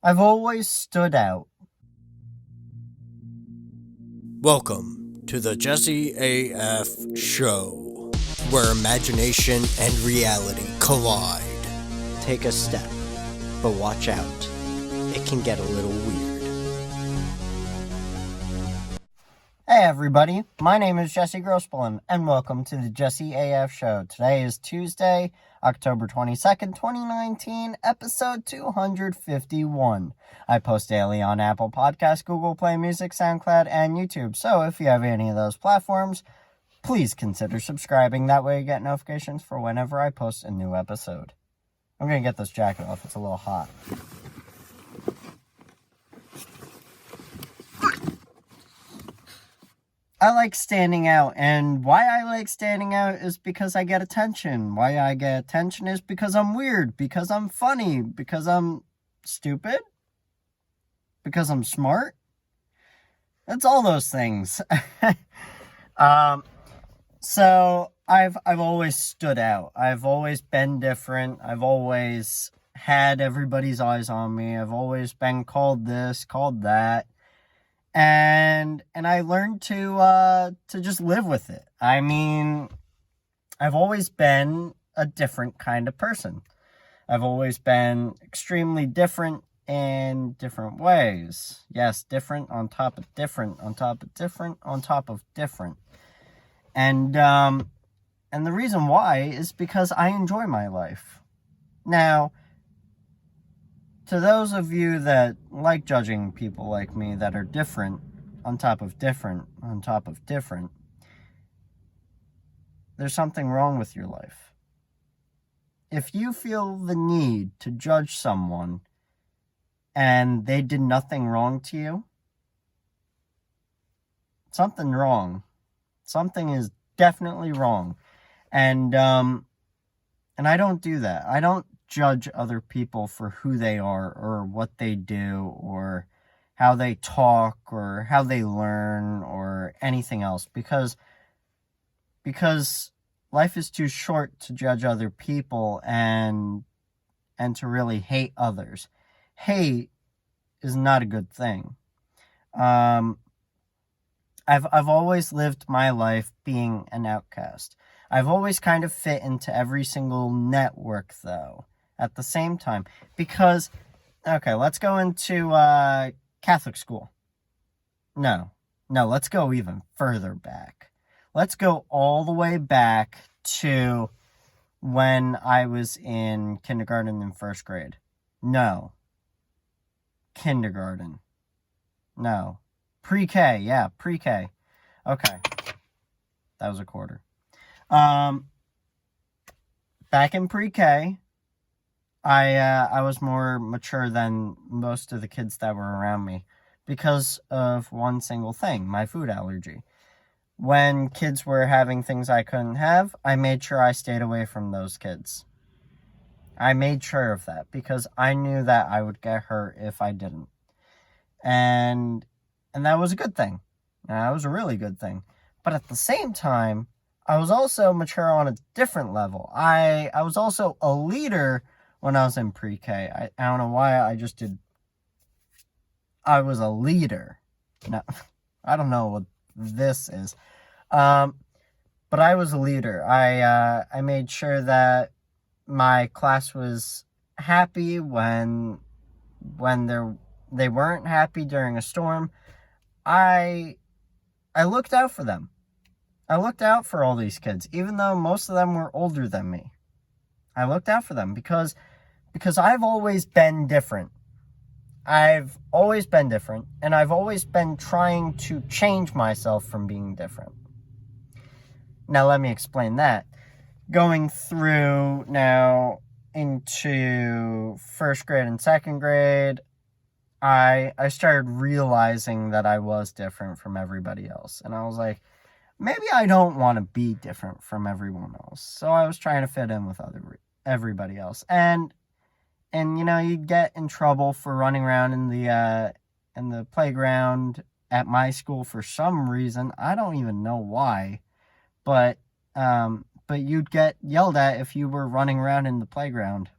I've always stood out. Welcome to the JesseAF show, where imagination and reality collide. Take a step, but watch out. It can get a little weird. Hey everybody, my name is Jesse Grossbohlin, and welcome to the JesseAF show. Today is Tuesday, October 22nd, 2019, episode 251. I post daily on Apple Podcasts, Google Play Music, SoundCloud, and YouTube. So if you have any of those platforms, please consider subscribing. That way you get notifications for whenever I post a new episode. I'm going to get this jacket off. It's a little hot. I like standing out, and why I like standing out is because I get attention. Why I get attention is because I'm weird, because I'm funny, because I'm stupid, because I'm smart. It's all those things. So I've always stood out. I've always been different. I've always had everybody's eyes on me. I've always been called this, called that. And I learned to just live with it. I mean, I've always been a different kind of person. I've always been extremely different in different ways. Yes, different on top of different, on top of different, on top of different. And the reason why is because I enjoy my life. Now, to those of you that like judging people like me that are different, on top of different, on top of different, there's something wrong with your life. If you feel the need to judge someone and they did nothing wrong to you, something wrong. Something is definitely wrong. And I don't do that. I don't judge other people for who they are or what they do or how they talk or how they learn or anything else because life is too short to judge other people and to really hate others. Hate is not a good thing. I've always lived my life being an outcast. I've always kind of fit into every single network though. At the same time, because, okay, let's go into Catholic school. No, let's go even further back. Let's go all the way back to when I was in kindergarten and first grade. No. Kindergarten. No. Pre-K, yeah, pre-K. Okay. That was a quarter. Back in pre-K, I was more mature than most of the kids that were around me because of one single thing, my food allergy. When kids were having things I couldn't have, I made sure I stayed away from those kids. I made sure of that because I knew that I would get hurt if I didn't. And that was a good thing. That was a really good thing. But at the same time, I was also mature on a different level. I was also a leader when I was in pre-K. I don't know why I was a leader. No, I don't know what this is. But I was a leader. I made sure that my class was happy when they weren't happy during a storm. I looked out for them. I looked out for all these kids, even though most of them were older than me. I looked out for them because I've always been different. I've always been different, and I've always been trying to change myself from being different. Now, let me explain that. Going through now into first grade and second grade, I started realizing that I was different from everybody else. And I was like, maybe I don't want to be different from everyone else. So I was trying to fit in with everybody else. And you know, you'd get in trouble for running around in the playground at my school for some reason. I don't even know why, but you'd get yelled at if you were running around in the playground.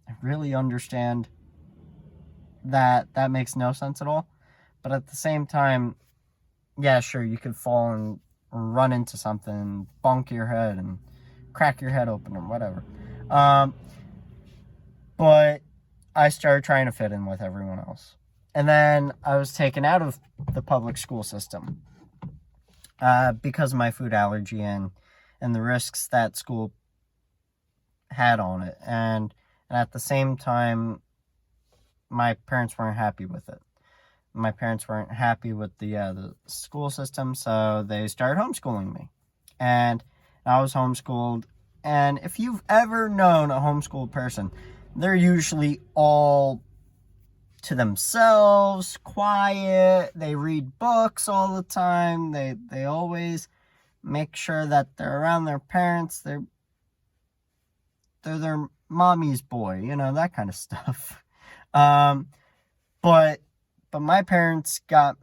I really understand that makes no sense at all. But at the same time, yeah, sure, you could fall and run into something, bonk your head and crack your head open or whatever. But I started trying to fit in with everyone else. And then I was taken out of the public school system because of my food allergy and the risks that school had on it. And at the same time, my parents weren't happy with it. My parents weren't happy with the school system, so they started homeschooling me. And I was homeschooled. And if you've ever known a homeschooled person, they're usually all to themselves, quiet. They read books all the time. They always make sure that they're around their parents. They're their mommy's boy, that kind of stuff. But my parents got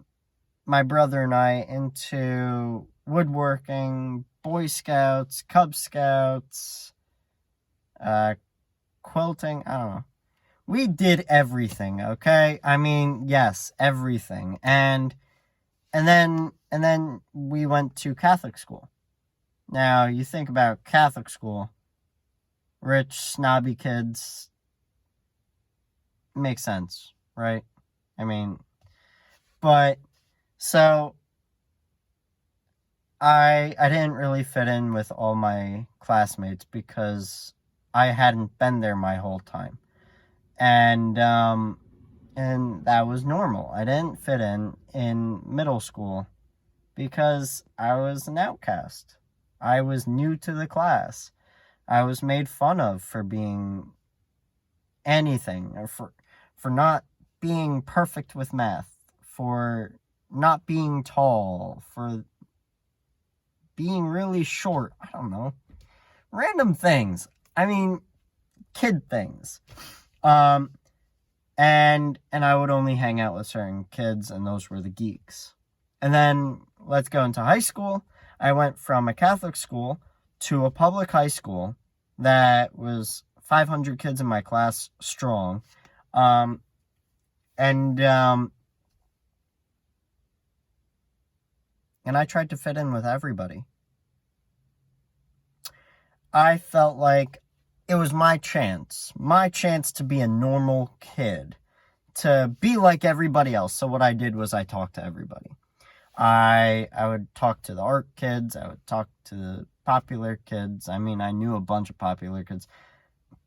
my brother and I into woodworking, Boy Scouts, Cub Scouts, quilting, I don't know. We did everything, okay? I mean, yes, everything. And then we went to Catholic school. Now, you think about Catholic school, rich, snobby kids, makes sense, right? I mean, but, so, I didn't really fit in with all my classmates because I hadn't been there my whole time. And that was normal. I didn't fit in middle school because I was an outcast. I was new to the class. I was made fun of for being anything, or for not being perfect with math, for not being tall, for being really short. I don't know. Random things. I mean, kid things. And I would only hang out with certain kids, and those were the geeks. And then let's go into high school. I went from a Catholic school to a public high school that was 500 kids in my class strong. And I tried to fit in with everybody. I felt like it was my chance to be a normal kid, to be like everybody else. So what I did was I talked to everybody. I would talk to the art kids. I would talk to the popular kids. I mean, I knew a bunch of popular kids.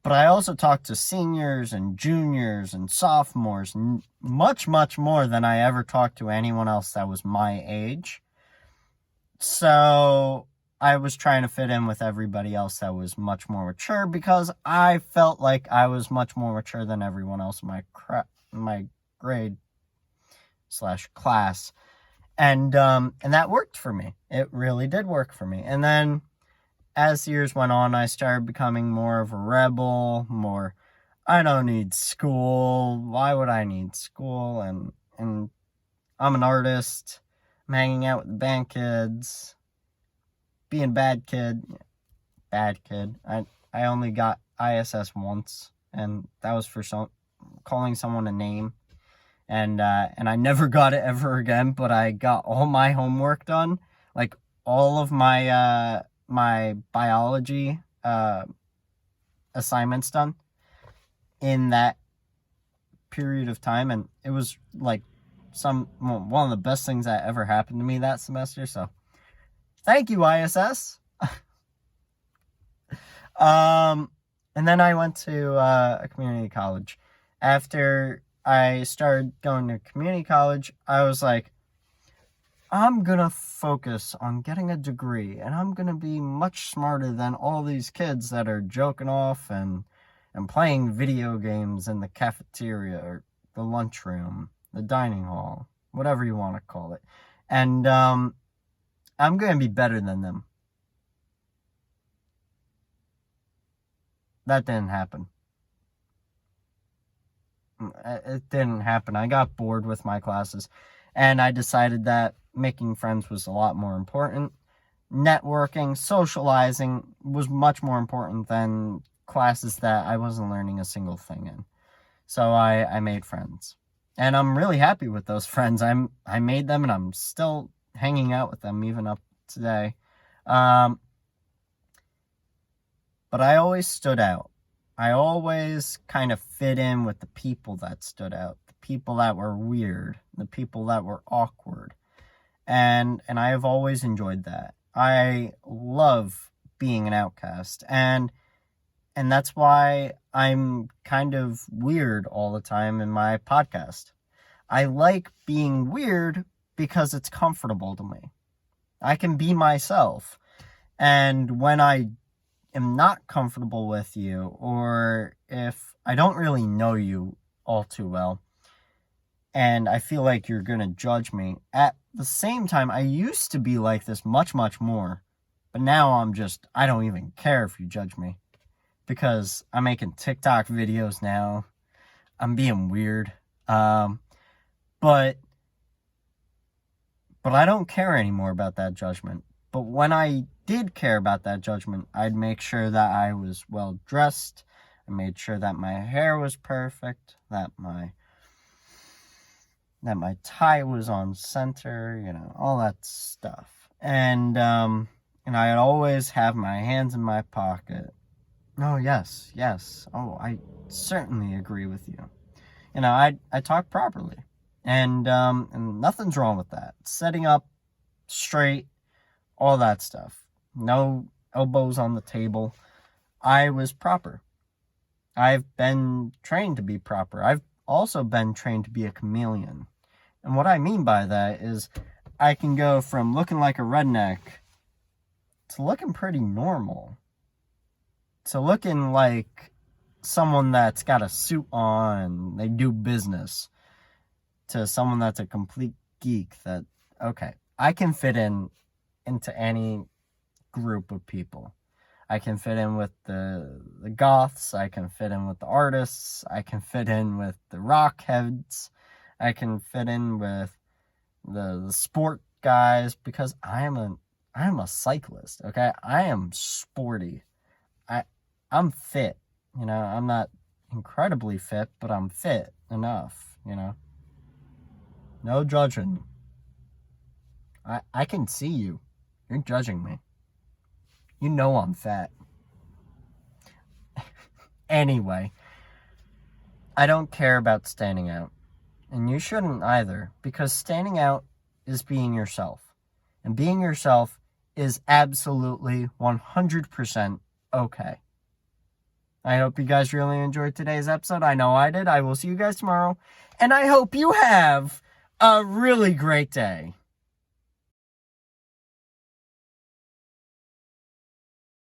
But I also talked to seniors and juniors and sophomores, much, much more than I ever talked to anyone else that was my age. So I was trying to fit in with everybody else that was much more mature because I felt like I was much more mature than everyone else in my grade / class. And that worked for me. It really did work for me. And then as the years went on, I started becoming more of a rebel, more, I don't need school. Why would I need school? And I'm an artist. I'm hanging out with the band kids. Being bad kid. I only got ISS once, and that was for calling someone a name. And I never got it ever again, but I got all my homework done, like all of my my biology assignments done in that period of time, and it was like one of the best things that ever happened to me that semester. So thank you, ISS. And then I went to a community college. After I started going to community college, I was like, I'm gonna focus on getting a degree, and I'm gonna be much smarter than all these kids that are joking off and playing video games in the cafeteria or the lunchroom, the dining hall, whatever you want to call it. And I'm gonna be better than them. That didn't happen. It didn't happen. I got bored with my classes, and I decided that making friends was a lot more important. Networking, socializing was much more important than classes that I wasn't learning a single thing in. So I made friends. And I'm really happy with those friends. I made them, and I'm still hanging out with them even up today. But I always stood out. I always kind of fit in with the people that stood out, the people that were weird, the people that were awkward. And I have always enjoyed that. I love being an outcast, and that's why I'm kind of weird all the time in my podcast. I like being weird because it's comfortable to me. I can be myself. And when I am not comfortable with you, or if I don't really know you all too well, and I feel like you're going to judge me, at the same time, I used to be like this much, much more. But now I don't even care if you judge me. Because I'm making TikTok videos now. I'm being weird. But I don't care anymore about that judgment. But when I did care about that judgment, I'd make sure that I was well dressed. I made sure that my hair was perfect, that my tie was on center, all that stuff. And I'd always have my hands in my pocket. Oh, yes. Oh, I certainly agree with you. I talk properly. And nothing's wrong with that. Setting up straight, all that stuff. No elbows on the table. I was proper. I've been trained to be proper. I've also been trained to be a chameleon. And what I mean by that is I can go from looking like a redneck to looking pretty normal. To looking like someone that's got a suit on, they do business, to someone that's a complete geek that, okay, I can fit into any group of people. I can fit in with the goths, I can fit in with the artists, I can fit in with the rock heads, I can fit in with the sport guys, because I am a cyclist, okay? I am sporty. I'm fit, I'm not incredibly fit, but I'm fit enough, No judging. I can see you. You're judging me. You know I'm fat. Anyway, I don't care about standing out. And you shouldn't either, because standing out is being yourself. And being yourself is absolutely 100% okay. I hope you guys really enjoyed today's episode. I know I did. I will see you guys tomorrow. And I hope you have a really great day.